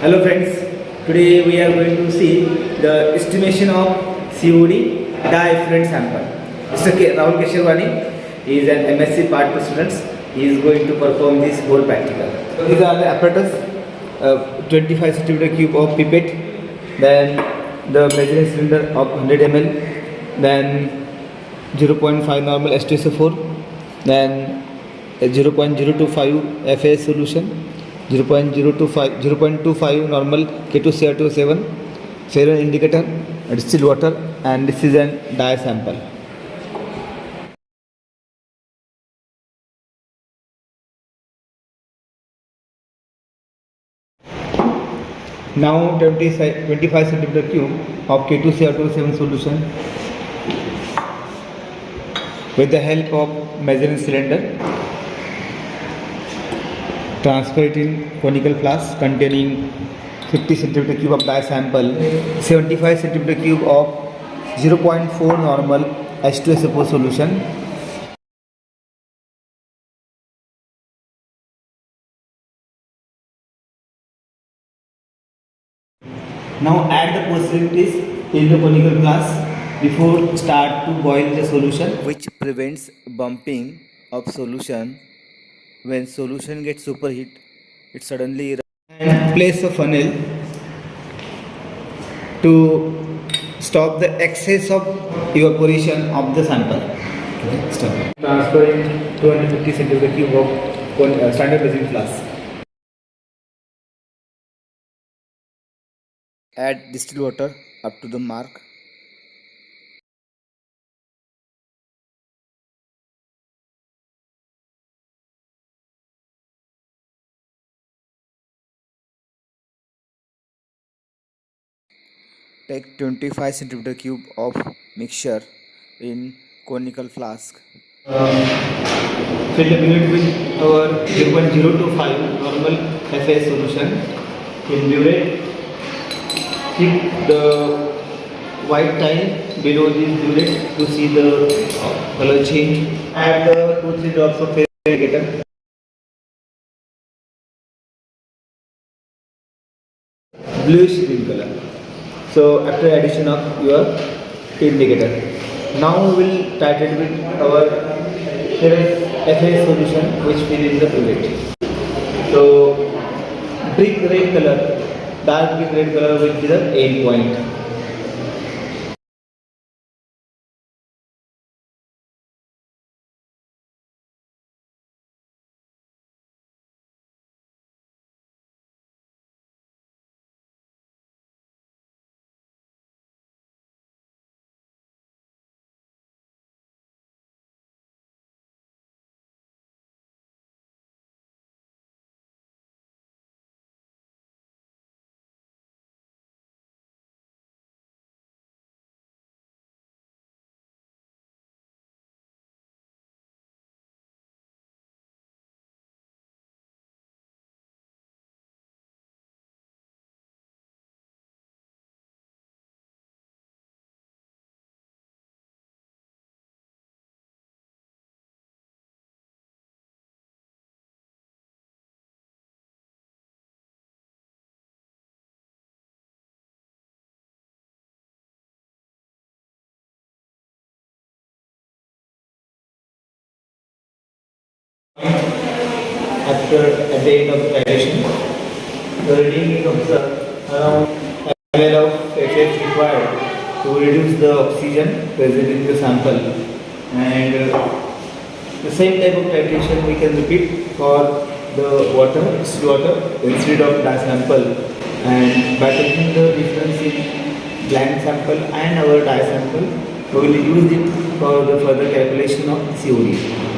Hello friends, today we are going to see the estimation of COD different sample. Mr. Rahul Keshwani is an MSc Part 2 student. He is going to perform this whole practical. So these are the apparatus, 25 centimeter cube of pipette, then the measuring cylinder of 100 ml, then 0.5 normal H2SO4, then 0.025 FAS solution, 0.25 normal K2CR27, ferrous indicator, distilled water, and this is an dye sample. Now 25 centimeter cube of K2CR27 solution with the help of measuring cylinder, transfer it in conical flask containing 50 centimeter cube of dye sample, 75 centimeter cube of 0.4 normal H2SO4 solution. Now add the precipitate in the conical flask before start to boil the solution, which prevents bumping of solution. When solution gets superheat, it suddenly and place a funnel to stop the excess of evaporation of the sample. Okay, stop. Transferring 250 centimeter cube of standard measuring flask. Add distilled water up to the mark. Take 25 centimeter cube of mixture in conical flask. Fill the bullet with our 0.025 normal FAS solution. In bullet, keep the white tile below this bullet to see the color change. Add the 2-3 drops of ferrous indicator. Bluish green color. So after addition of your indicator, now we will titrate with our FAS solution which fill in the bullet. So brick red color, dark brick red color will be the end point. After at the end of the titration, the reading is observed around ml of FF required to reduce the oxygen present in the sample, and the same type of titration we can repeat for the water instead of dye sample, and by taking the difference in blank sample and our dye sample, we will use it for the further calculation of COD.